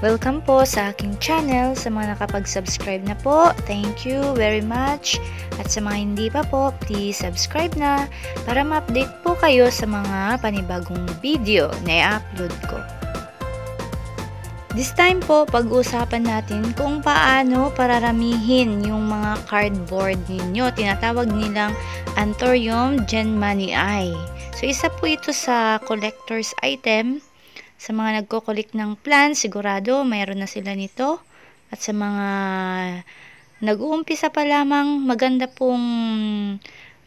Welcome po sa aking channel. Sa mga nakapag-subscribe na po, thank you very much. At sa mga hindi pa po, please subscribe na para ma-update po kayo sa mga panibagong video na i-upload ko. This time po, pag-uusapan natin kung paano pararamihin yung mga cardboard ninyo. Tinatawag nilang Anthurium genmanii. So, isa po ito sa collector's item. Sa mga nagko-collect ng plants, sigurado mayroon na sila nito. At sa mga nag-uumpisa pa lamang, maganda pong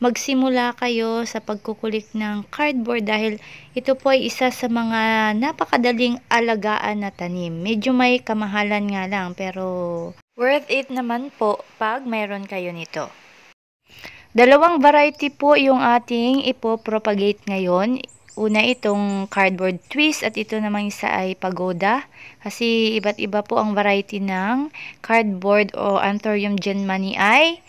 magsimula kayo sa pagkukulik ng cardboard dahil ito po ay isa sa mga napakadaling alagaan na tanim. Medyo may kamahalan nga lang pero worth it naman po pag mayroon kayo nito. Dalawang variety po yung ating ipopropagate ngayon. Una itong cardboard twist at ito namang isa ay pagoda. Kasi iba't iba po ang variety ng cardboard o Anthurium genmanii.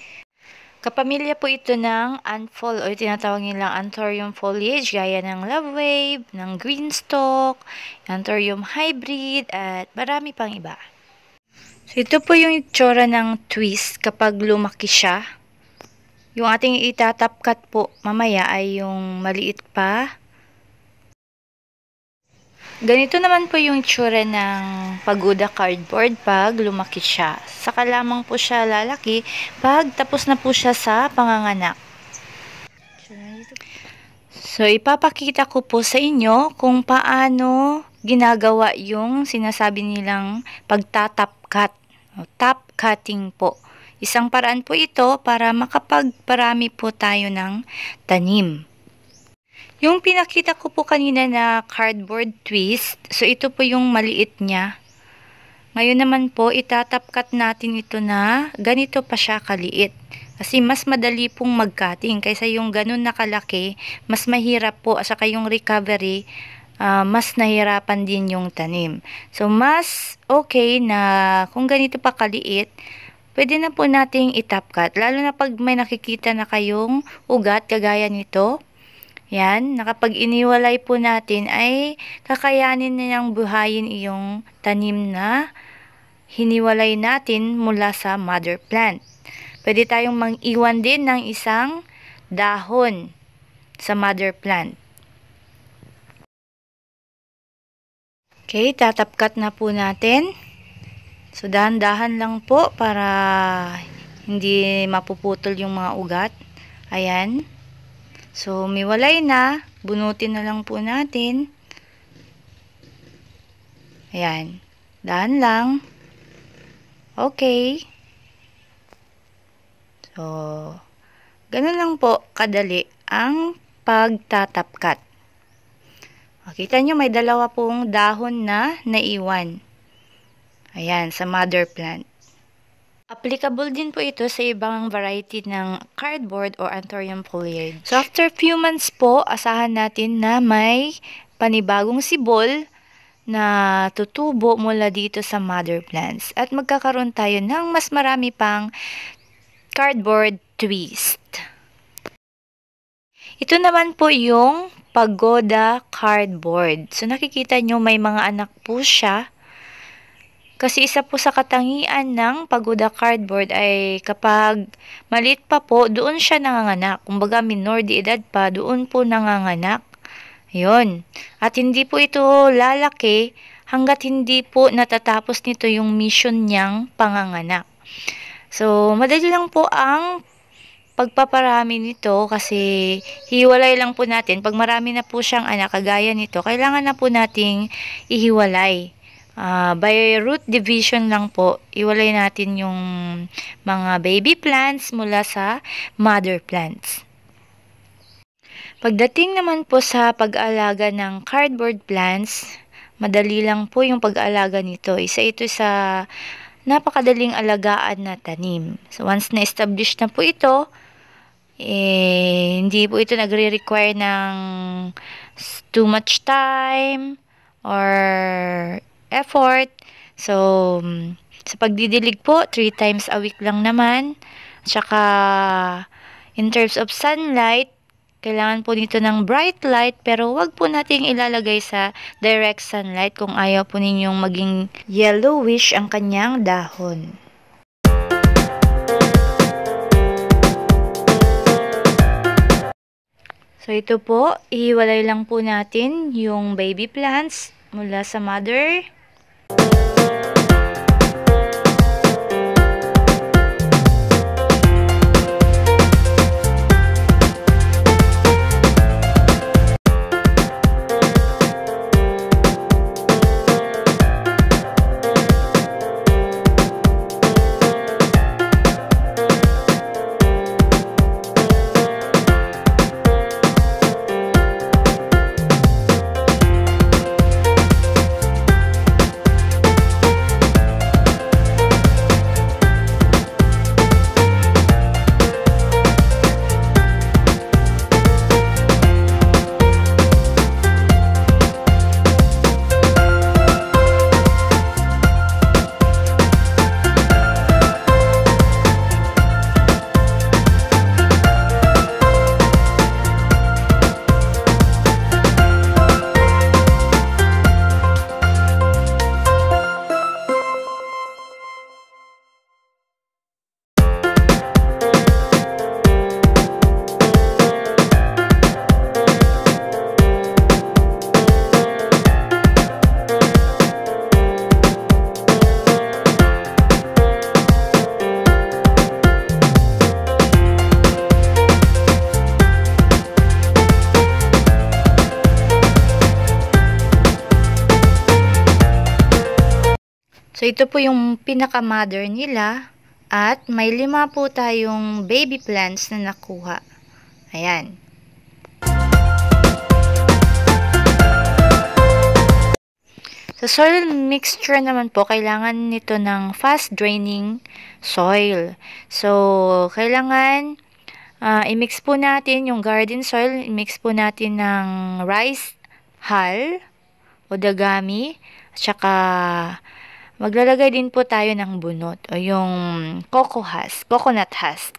Kapamilya po ito ng anfol o tinatawag nilang Anthurium foliage gaya ng love wave, ng green stalk, Anthurium hybrid at marami pang iba. So ito po yung itsura ng twist kapag lumaki siya. Yung ating itatapkat po mamaya ay yung maliit pa. Ganito naman po yung itsura ng pagoda cardboard pag lumaki siya. Saka lamang po siya lalaki pag tapos na po siya sa panganganak. So, ipapakita ko po sa inyo kung paano ginagawa yung sinasabi nilang pagtatapkat. Top cutting po. Isang paraan po ito para makapagparami po tayo ng tanim. Yung pinakita ko po kanina na cardboard twist, so ito po yung maliit niya. Ngayon naman po, itatapkat natin ito na ganito pa siya kaliit. Kasi mas madali pong mag-cutting kaysa yung ganun na kalaki, mas mahirap po. At saka yung recovery, mas nahirapan din yung tanim. So, mas okay na kung ganito pa kaliit, pwede na po nating itapkat. Lalo na pag may nakikita na kayong ugat kagaya nito. Yan, nakapag iniwalay po natin ay kakayanin na niyang buhayin iyong tanim na hiniwalay natin mula sa mother plant. Pwede tayong mang-iwan din ng isang dahon sa mother plant. Okay, tatapkat na po natin. So, dahan-dahan lang po para hindi mapuputol yung mga ugat. Ayan. So, miwalay na. Bunutin na lang po natin. Ayan. Dahan lang. Okay. So, ganun lang po kadali ang pagtatapkat. Makita nyo, may dalawa pong dahon na naiwan. Ayan, sa mother plant. Applicable din po ito sa ibang variety ng cardboard or Anthurium foliage. So, after few months po, asahan natin na may panibagong sibol na tutubo mula dito sa mother plants. At magkakaroon tayo ng mas marami pang cardboard twist. Ito naman po yung pagoda cardboard. So, nakikita nyo may mga anak po siya. Kasi isa po sa katangian ng pagoda cardboard ay kapag maliit pa po, doon siya nanganganak. Kumbaga minor de edad pa, doon po nanganganak. Yun. At hindi po ito lalaki hanggat hindi po natatapos nito yung mission niyang panganganak. So, madali lang po ang pagpaparami nito kasi hiwalay lang po natin. Pag marami na po siyang anak, kagaya nito, kailangan na po nating ihiwalay. By root division lang po, iwalay natin yung mga baby plants mula sa mother plants. Pagdating naman po sa pag-aalaga ng cardboard plants, madali lang po yung pag-aalaga nito. Isa ito sa napakadaling alagaan na tanim. So once na-establish na po ito, hindi po ito nagre-require ng too much time or effort. So, sa pagdidilig po, 3 times a week lang naman. Tsaka, in terms of sunlight, Kailangan po nito ng bright light pero wag po nating ilalagay sa direct sunlight kung ayaw po ninyong maging yellowish ang kanyang dahon. So ito po, ihiwalay lang po natin yung baby plants mula sa mother. So, ito po yung pinaka-mother nila at may 5 po tayong baby plants na nakuha. Ayan. Sa soil mixture naman po, kailangan nito ng fast draining soil. So, kailangan i-mix po natin yung garden soil, i-mix po natin ng rice hull o dagami, at saka maglalagay din po tayo ng bunot o yung coconut husk.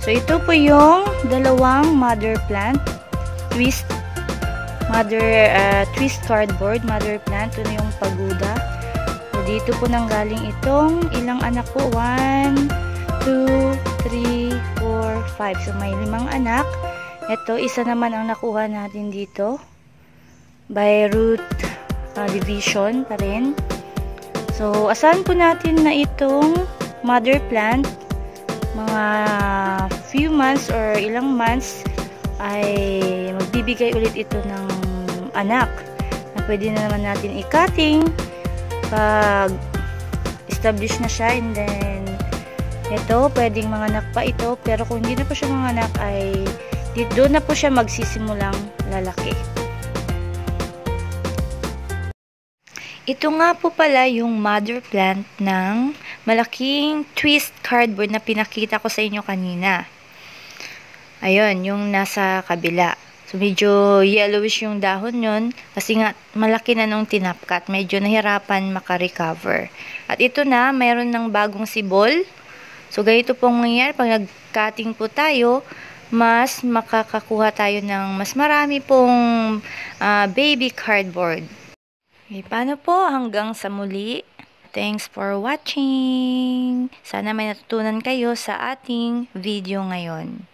So, ito po yung dalawang mother plant, twist cardboard mother plant. Ito na yung pagoda. So, dito po nanggaling itong ilang anak po. 1, 2, 3, 4, 5. So, may 5 anak. Ito, isa naman ang nakuha natin dito. By root division pa rin. So, asahan po natin na itong mother plant, mga few months or ilang months ay magbibigay ulit ito ng anak na pwede na naman natin i-cutting pag establish na siya, and then ito pwedeng manganak pa ito, pero kung hindi na po siya manganak ay doon na po siya magsisimulang lalaki. Ito nga po pala yung mother plant ng malaking twist cardboard na pinakita ko sa inyo kanina. Ayun, yung nasa kabila. So, medyo yellowish yung dahon yun kasi nga malaki na nung tinapkat. Medyo nahirapan makarecover. At ito na, mayroon ng bagong sibol. So, ganito pong nangyayari pag nag-cutting po tayo, mas makakakuha tayo ng mas marami pong baby cardboard. Okay, paano po? Hanggang sa muli. Thanks for watching. Sana may natutunan kayo sa ating video ngayon.